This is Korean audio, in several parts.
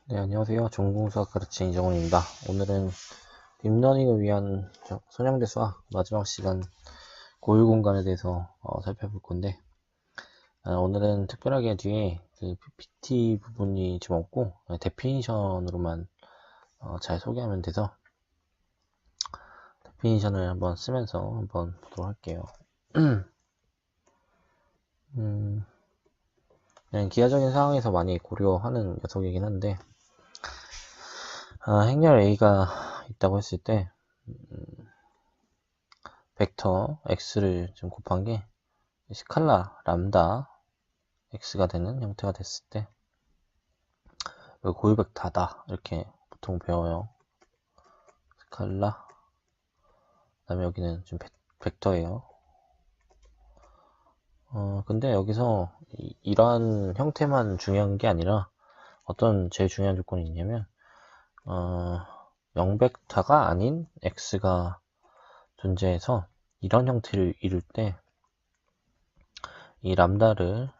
네, 안녕하세요. 전공수학 가르치는 이정훈입니다. 오늘은 딥러닝을 위한 선형대 수학 마지막 시간 고유 공간에 대해서 살펴볼 건데, 오늘은 특별하게 뒤에 그 PPT 부분이 좀 없고 데피니션으로만 잘 소개하면 돼서 데피니션을 한번 쓰면서 한번 보도록 할게요. 그냥 기하적인 상황에서 많이 고려하는 녀석이긴 한데, 행렬 A가 있다고 했을 때 벡터 x를 좀 곱한 게 스칼라 람다 x가 되는 형태가 됐을 때 고유벡터다 이렇게 보통 배워요. 스칼라, 그다음에 여기는 좀 벡터예요. 근데 여기서 이러한 형태만 중요한 게 아니라 어떤 제일 중요한 조건이 있냐면 0벡터가 아닌 x가 존재해서 이런 형태를 이룰 때 이 람다를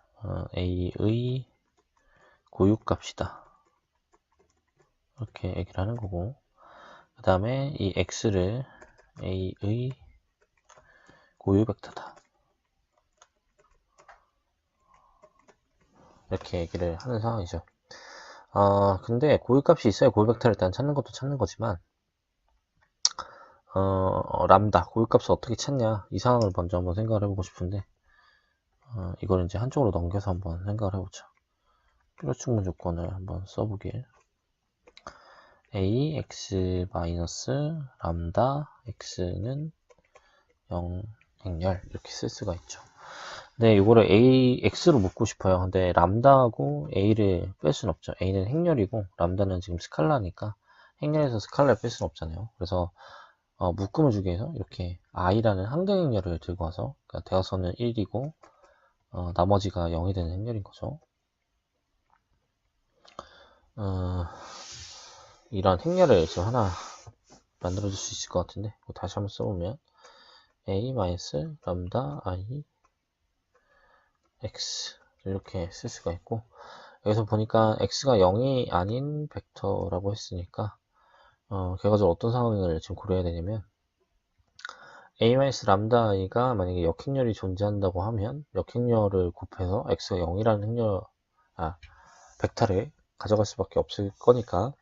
a의 고유값이다 이렇게 얘기를 하는 거고, 그 다음에 이 x를 a의 고유 벡터다 이렇게 얘기를 하는 상황이죠. 근데 고유값이 있어야 고유 벡터를 일단 찾는 것도 찾는 거지만 람다 고유값을 어떻게 찾냐, 이 상황을 먼저 한번 생각을 해보고 싶은데 이걸 이제 한쪽으로 넘겨서 한번 생각을 해보죠. 필요 충분 조건을 한번 써보길. a x 마이너스 람다 x는 0 행렬 이렇게 쓸 수가 있죠. 네, 이거를 x로 묶고 싶어요. 근데 람다하고 a를 뺄 수는 없죠. a는 행렬이고 람다는 지금 스칼라니까 행렬에서 스칼라를 뺄 수는 없잖아요. 그래서 묶음을 주기 위해서 이렇게 i라는 항등 행렬을 들고 와서, 그러니까 대각선은 1이고 나머지가 0이 되는 행렬인 거죠. 이런 행렬을 지금 하나 만들어 줄 수 있을 것 같은데, 다시 한번 써보면 a 람다 i x 이렇게 쓸 수가 있고, 여기서 보니까 x가 0이 아닌 벡터라고 했으니까 결과적으로 어떤 상황을 지금 고려해야 되냐면, a-람다 i가 만약에 역행렬이 존재한다고 하면 역행렬을 곱해서 x가 0이라는 벡터를 가져갈 수밖에 없을 거니까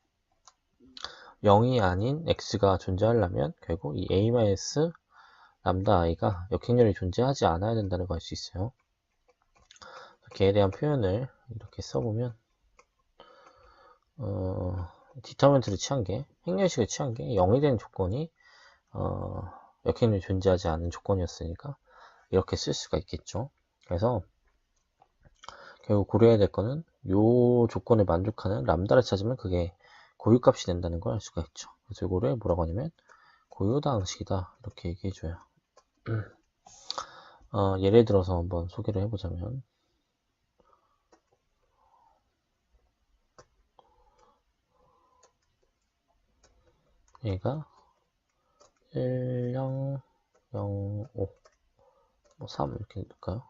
0이 아닌 x가 존재하려면 결국 이 a-람다 i가 역행렬이 존재하지 않아야 된다는 걸 알 수 있어요. 걔에 대한 표현을 이렇게 써보면 디터먼트를 취한 게, 행렬식을 취한 게 0이 되는 조건이 역행렬이 존재하지 않은 조건이었으니까 이렇게 쓸 수가 있겠죠. 그래서 결국 고려해야 될 거는 요 조건을 만족하는 람다를 찾으면 그게 고유값이 된다는 걸 알 수가 있죠. 그래서 이거를 뭐라고 하냐면 고유다항식이다 이렇게 얘기해줘요. 예를 들어서 한번 소개를 해보자면, 얘가 1, 0, 0, 5, 뭐 3 이렇게 넣을까요?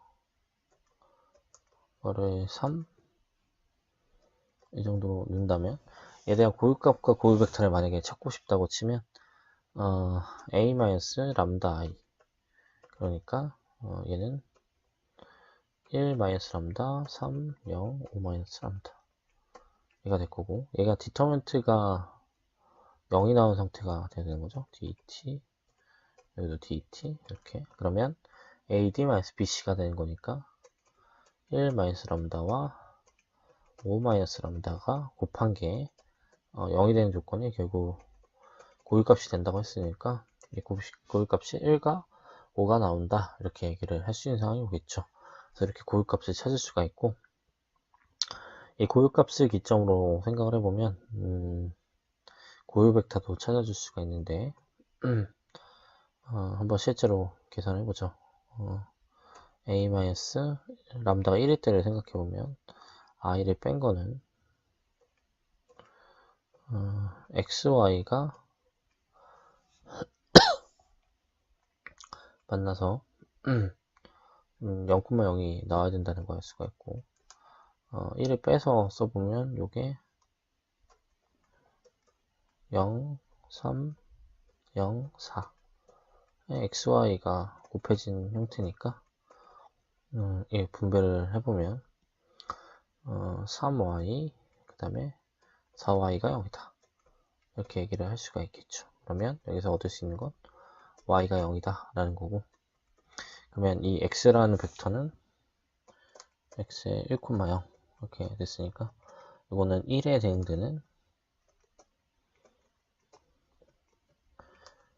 이거를 3 이 정도로 넣는다면 얘에 대한 고유값과 고유 벡터를 만약에 찾고 싶다고 치면 a-람다 i, 그러니까 얘는 1 람다 3 0 5 람다 얘가 될 거고, 얘가 디터먼트가 0이 나온 상태가 돼야 되는 거죠. det, 여기도 det 이렇게. 그러면 ad-bc가 되는 거니까 1 람다와 5 람다가 곱한 게 0이 되는 조건이 결국 고유값이 된다고 했으니까 이 고유값이 1과 5가 나온다 이렇게 얘기를 할 수 있는 상황이 오겠죠. 그래서 이렇게 고유값을 찾을 수가 있고, 이 고유값을 기점으로 생각을 해보면 고유 벡터도 찾아줄 수가 있는데 한번 실제로 계산을 해보죠. a-람다가 1일 때를 생각해보면 i를 뺀 거는 xy가 만나서 0,0이 나와야 된다는 걸 알 수가 있고, 1을 빼서 써보면 요게 0, 3, 0, 4. xy가 곱해진 형태니까 이 분배를 해보면 3y 그 다음에 4y가 0이다 이렇게 얘기를 할 수가 있겠죠. 그러면 여기서 얻을 수 있는 건 y가 0이다 라는 거고, 그러면 이 x라는 벡터는 x의 1,0 이렇게 됐으니까 이거는 1에 대응되는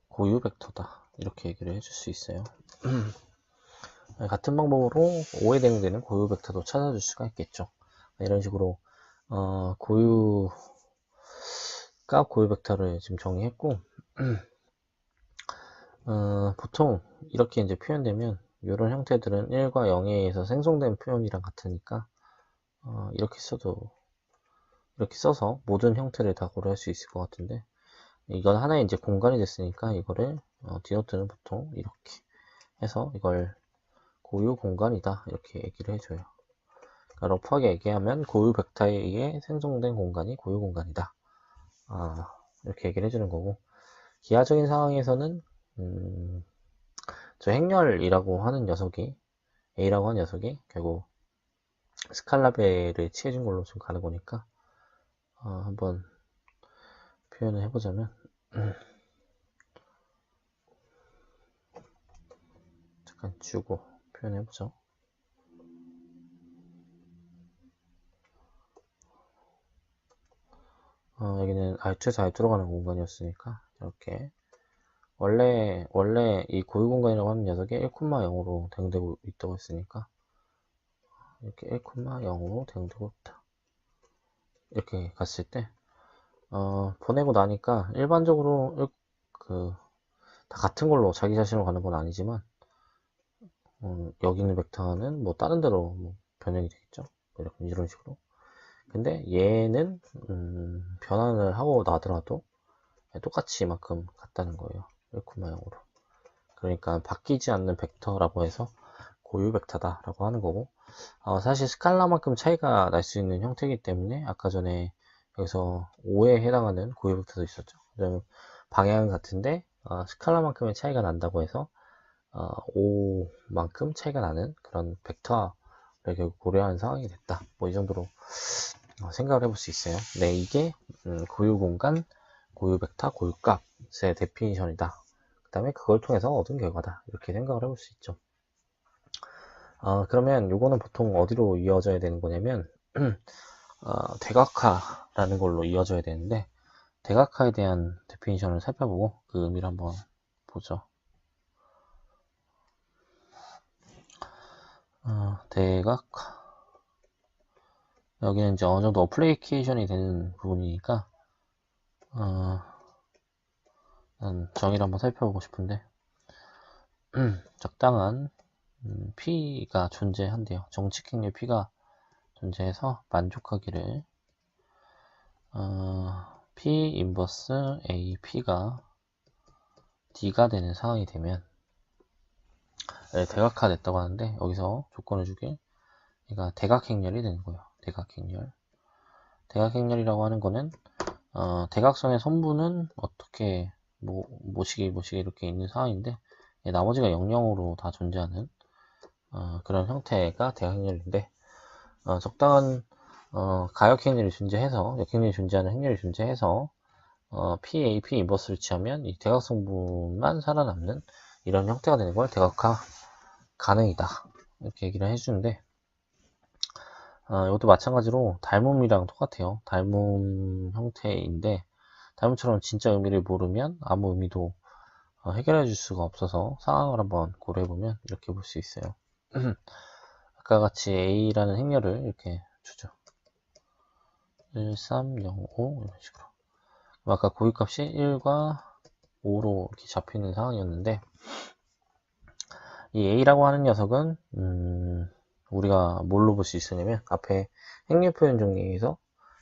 고유 벡터다 이렇게 얘기를 해줄 수 있어요. 같은 방법으로 5에 대응되는 고유 벡터도 찾아줄 수가 있겠죠. 이런 식으로 고유 값 고유 벡터를 지금 정의했고 보통 이렇게 이제 표현되면 이런 형태들은 1과 0에 의해서 생성된 표현이랑 같으니까 이렇게 써서 모든 형태를 다 고려할 수 있을 것 같은데, 이건 하나의 이제 공간이 됐으니까 이거를 디노트는 보통 이렇게 해서 이걸 고유 공간이다 이렇게 얘기를 해줘요. 그러니까 러프하게 얘기하면 고유 벡터에 의해 생성된 공간이 고유 공간이다 이렇게 얘기를 해주는 거고, 기하적인 상황에서는 저 행렬이라고 하는 녀석이 A라고 하는 녀석이 결국 스칼라벨을 취해준 걸로 좀 가는 거니까 한번 표현을 해보자면 잠깐 주고 표현해보죠. 여기는 R2에서 R2로 가는 공간이었으니까 이렇게 원래 이 고유 공간이라고 하는 녀석이 1,0로 대응되고 있다고 했으니까 이렇게 1,0으로 대응되고 있다 이렇게 갔을 때 보내고 나니까 일반적으로 다 같은 걸로 자기 자신으로 가는 건 아니지만 여기 있는 벡터는 뭐 다른 데로 뭐 변형이 되겠죠. 이런 식으로. 근데 얘는 변환을 하고 나더라도 똑같이 이만큼 같다는 거예요. 1,0으로. 그러니까 바뀌지 않는 벡터라고 해서 고유 벡터다 라고 하는 거고, 사실 스칼라만큼 차이가 날 수 있는 형태이기 때문에 아까 전에 여기서 5에 해당하는 고유 벡터도 있었죠. 방향은 같은데 스칼라만큼의 차이가 난다고 해서 5만큼 차이가 나는 그런 벡터를 결국 고려하는 상황이 됐다. 뭐 이 정도로 생각을 해볼 수 있어요. 네, 이게 고유 공간, 고유 벡터, 고유 값의 데피니션이다. 그 다음에 그걸 통해서 얻은 결과다. 이렇게 생각을 해볼 수 있죠. 그러면 요거는 보통 어디로 이어져야 되는 거냐면 대각화라는 걸로 이어져야 되는데, 대각화에 대한 데피니션을 살펴보고 그 의미를 한번 보죠. 대각화, 여기는 이제 어느 정도 어플리케이션이 되는 부분이니까 난 정의를 한번 살펴보고 싶은데 적당한 P가 존재한대요. 정칙행렬 P가 존재해서 만족하기를 P 인버스 AP가 D가 되는 상황이 되면 대각화 됐다고 하는데, 여기서 조건을 주길 얘가 대각행렬이 되는 거예요. 대각행렬. 대각행렬이라고 하는 거는 대각선의 선분은 어떻게 모시기 이렇게 있는 상황인데, 나머지가 0,0으로 다 존재하는 그런 형태가 대각행렬인데, 적당한 가역행렬이 존재해서, 역행렬이 존재하는 행렬이 존재해서 PA, P 인버스를 취하면 이 대각성분만 살아남는 이런 형태가 되는 걸 대각화 가능이다 이렇게 얘기를 해주는데, 이것도 마찬가지로 닮음이랑 똑같아요. 닮음 형태인데, 닮음처럼 진짜 의미를 모르면 아무 의미도 해결해 줄 수가 없어서 상황을 한번 고려해보면 이렇게 볼 수 있어요. 아까 같이 A라는 행렬을 이렇게 주죠. 1, 3, 0, 5 이런 식으로. 아까 고유값이 1과 5로 이렇게 잡히는 상황이었는데, 이 A라고 하는 녀석은 우리가 뭘로 볼 수 있으냐면 앞에 행렬 표현 정리에서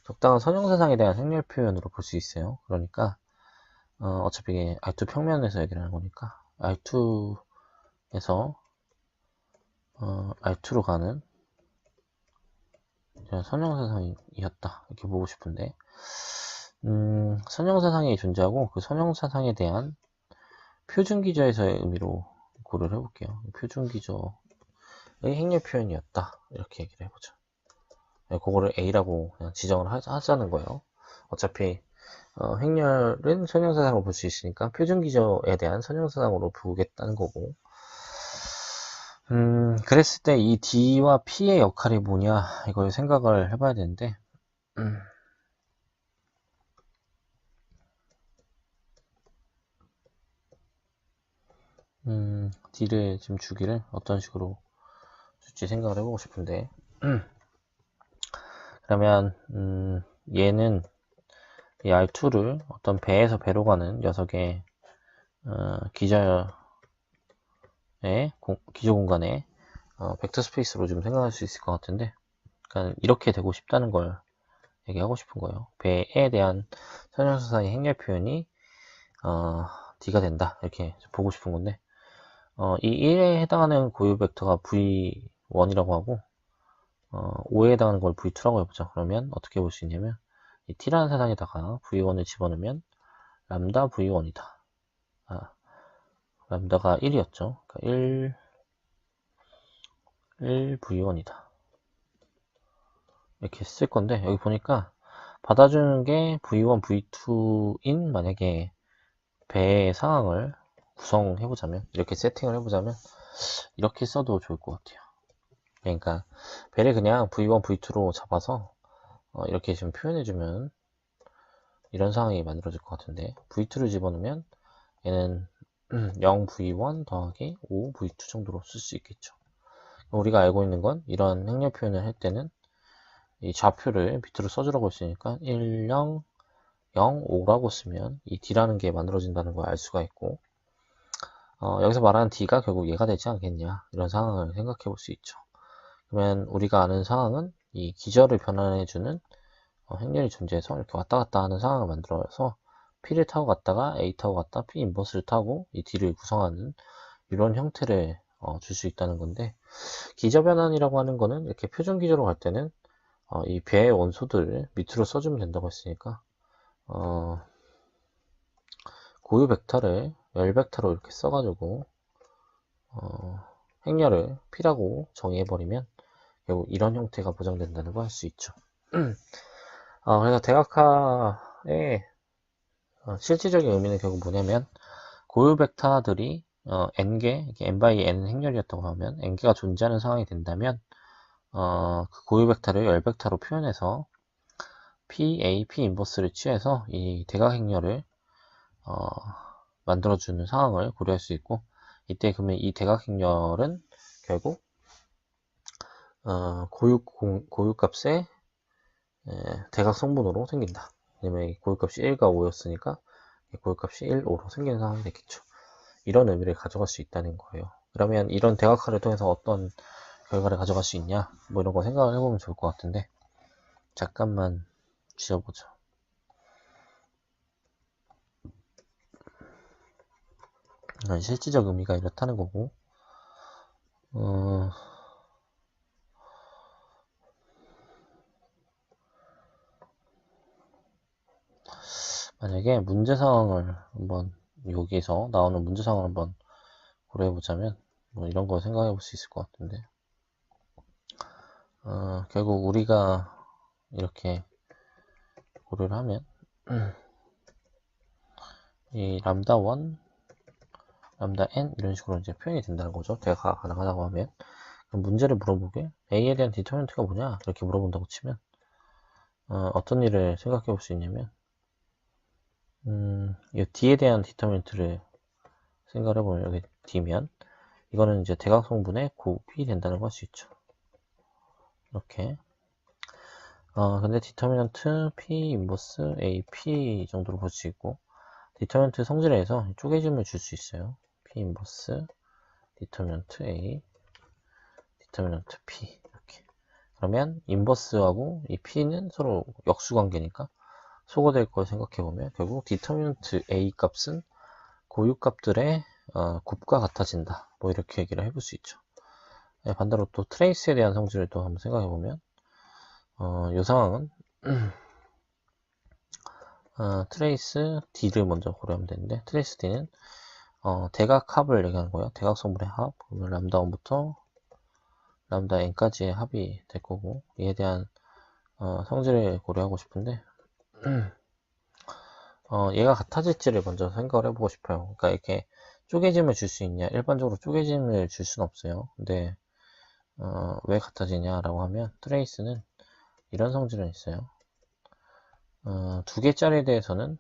적당한 선형사상에 대한 행렬 표현으로 볼 수 있어요. 그러니까 어차피 이게 R2 평면에서 얘기를 하는 거니까 R2에서 R2로 가는 선형사상이었다 이렇게 보고 싶은데, 선형사상이 존재하고 그 선형사상에 대한 표준기저에서의 의미로 고려를 해볼게요. 표준기저의 행렬 표현이었다. 이렇게 얘기를 해보죠. 그거를 A라고 그냥 지정을 하자는 거예요. 어차피 행렬은 선형사상으로 볼 수 있으니까 표준기저에 대한 선형사상으로 보겠다는 거고, 그랬을 때 이 D와 P의 역할이 뭐냐 이걸 생각을 해봐야 되는데, D를 지금 주기를 어떤 식으로 줄지 생각을 해보고 싶은데, 그러면 얘는 이 R2를 어떤 배에서 배로 가는 녀석의 기저 공간에 벡터 스페이스로 좀 생각할 수 있을 것 같은데, 그러니까 이렇게 되고 싶다는 걸 얘기하고 싶은 거예요. 배에 대한 선형사상의 행렬 표현이 D가 된다 이렇게 보고 싶은 건데, 이 1에 해당하는 고유 벡터가 V1이라고 하고 5에 해당하는 걸 V2라고 해보자. 그러면 어떻게 볼 수 있냐면 이 T라는 사상에다가 V1을 집어넣으면 람다 V1이다. 람다가 1이었죠. 그러니까 1 V1이다. 이렇게 쓸 건데 여기 보니까 받아주는 게 V1, V2인 만약에 배의 상황을 구성해보자면, 이렇게 세팅을 해보자면 이렇게 써도 좋을 것 같아요. 그러니까 배를 그냥 V1, V2로 잡아서 이렇게 좀 표현해주면 이런 상황이 만들어질 것 같은데, V2를 집어넣으면 얘는 0V1 더하기 5V2 정도로 쓸 수 있겠죠. 우리가 알고 있는 건 이런 행렬 표현을 할 때는 이 좌표를 비트로 써주라고 했으니까 1, 0, 0, 5라고 쓰면 이 D라는 게 만들어진다는 걸 알 수가 있고, 여기서 말하는 D가 결국 얘가 되지 않겠냐 이런 상황을 생각해 볼 수 있죠. 그러면 우리가 아는 상황은 이 기저를 변환해주는 행렬이 존재해서 이렇게 왔다 갔다 하는 상황을 만들어서 P를 타고 갔다가 A 타고 갔다 P 인버스를 타고 이 D를 구성하는 이런 형태를 줄 수 있다는 건데, 기저 변환이라고 하는 거는 이렇게 표준 기저로 갈 때는 이 배의 원소들을 밑으로 써주면 된다고 했으니까 고유 벡터를 열 벡터로 이렇게 써가지고 행렬을 P라고 정의해버리면 결국 이런 형태가 보장된다는 걸 할 수 있죠. 그래서 대각화의 실질적인 의미는 결국 뭐냐면, 고유 벡터들이 n개, n by n 행렬이었다고 하면 n개가 존재하는 상황이 된다면 그 고유 벡터를 열 벡터로 표현해서 P, A, P 인버스를 취해서 이 대각 행렬을 만들어주는 상황을 고려할 수 있고, 이때 그러면 이 대각 행렬은 결국 고유값의 대각 성분으로 생긴다. 왜냐면 이 고유값이 1과 5였으니까 고유값이 1, 5로 생기는 상황이 되겠죠. 이런 의미를 가져갈 수 있다는 거예요. 그러면 이런 대각화를 통해서 어떤 결과를 가져갈 수 있냐, 뭐 이런 거 생각을 해보면 좋을 것 같은데, 잠깐만 지어보죠. 실질적 의미가 이렇다는 거고, 만약에 문제 상황을 한번, 여기서 나오는 문제 상황을 한번 고려해 보자면 뭐 이런 거 생각해 볼 수 있을 것 같은데, 결국 우리가 이렇게 고려를 하면 이 람다 1, 람다 n 이런 식으로 이제 표현이 된다는 거죠. 대화가 가능하다고 하면. 그럼 문제를 물어보게 A에 대한 디터민트가 뭐냐 이렇게 물어본다고 치면 어떤 일을 생각해 볼 수 있냐면, 이 D에 대한 디터민트를 생각을 해보면, 여기 D면 이거는 이제 대각 성분의 곱이 된다는 걸 할 수 있죠. 이렇게. 근데 디터미넌트 P 인버스 AP 정도로 볼 수 있고, 디터미넌트 성질에서 쪼개짐을 줄 수 있어요. P 인버스 디터미넌트 A, 디터미넌트 P 이렇게. 그러면 인버스하고 이 P는 서로 역수 관계니까 소거될 걸 생각해보면 결국 디터미넌트 A 값은 고유 값들의 곱과 같아진다. 뭐 이렇게 얘기를 해볼 수 있죠. 반대로 또 트레이스에 대한 성질을 또 한번 생각해보면 이 상황은 트레이스 D를 먼저 고려하면 되는데, 트레이스 D는 대각 합을 얘기하는 거예요. 대각성분의 합. 그러면 람다 1부터 람다 n까지의 합이 될 거고, 이에 대한 성질을 고려하고 싶은데, 얘가 같아질지를 먼저 생각을 해보고 싶어요. 그러니까 이렇게 쪼개짐을 줄 수 있냐? 일반적으로 쪼개짐을 줄 수는 없어요. 근데 왜 같아지냐라고 하면, 트레이스는 이런 성질은 있어요. 두 개짜리에 대해서는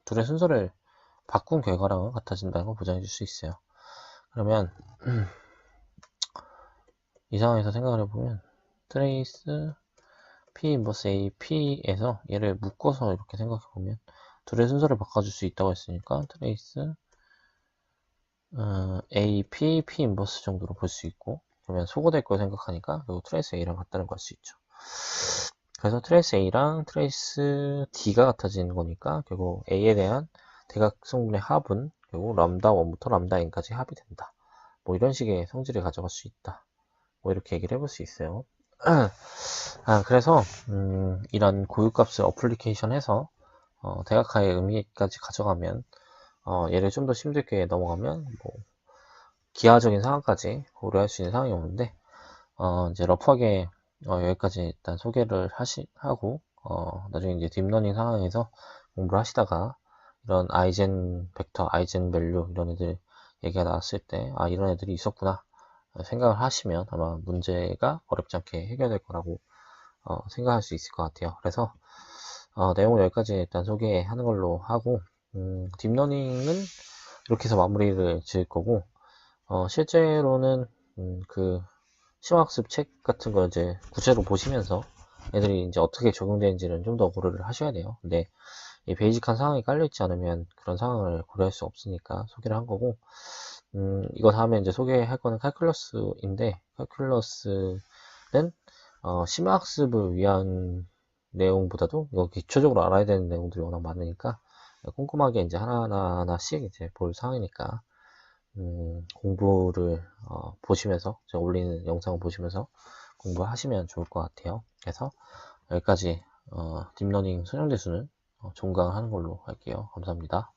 둘의 순서를 바꾼 결과랑은 같아진다는 걸 보장해 줄 수 있어요. 그러면 이 상황에서 생각을 해보면, 트레이스 P 인버스 A, P에서 얘를 묶어서 이렇게 생각해보면 둘의 순서를 바꿔줄 수 있다고 했으니까 트레이스 A, P, P 인버스 정도로 볼 수 있고, 그러면 소거될 걸 생각하니까 결국 트레이스 A랑 같다는 걸 알 수 있죠. 그래서 트레이스 A랑 트레이스 D가 같아지는 거니까 결국 A에 대한 대각성분의 합은 결국 람다 1부터 람다 n까지 합이 된다. 뭐 이런 식의 성질을 가져갈 수 있다. 뭐 이렇게 얘기를 해볼 수 있어요. 그래서 이런 고유값을 어플리케이션 해서 대각화의 의미까지 가져가면, 얘를 좀 더 힘들게 넘어가면 뭐 기하적인 상황까지 고려할 수 있는 상황이 오는데, 이제 러프하게 여기까지 일단 소개를 하고, 나중에 이제 딥러닝 상황에서 공부를 하시다가 이런 아이젠 벡터, 아이젠 밸류 이런 애들 얘기가 나왔을 때, 이런 애들이 있었구나 생각을 하시면 아마 문제가 어렵지 않게 해결될 거라고 생각할 수 있을 것 같아요. 그래서 내용을 여기까지 일단 소개하는 걸로 하고, 딥러닝은 이렇게 해서 마무리를 지을 거고, 실제로는 그 심화학습 책 같은 거 이제 구체로 보시면서 애들이 이제 어떻게 적용되는지는 좀 더 고려를 하셔야 돼요. 근데 이 베이직한 상황이 깔려있지 않으면 그런 상황을 고려할 수 없으니까 소개를 한 거고, 이거 다음에 이제 소개할 거는 칼큘러스인데, 칼큘러스는 심화학습을 위한 내용보다도 이거 기초적으로 알아야 되는 내용들이 워낙 많으니까 꼼꼼하게 이제 하나하나씩 이제 볼 상황이니까, 공부를 보시면서, 제가 올리는 영상을 보시면서 공부하시면 좋을 것 같아요. 그래서 여기까지 딥러닝 수련대수는 종강하는 걸로 할게요. 감사합니다.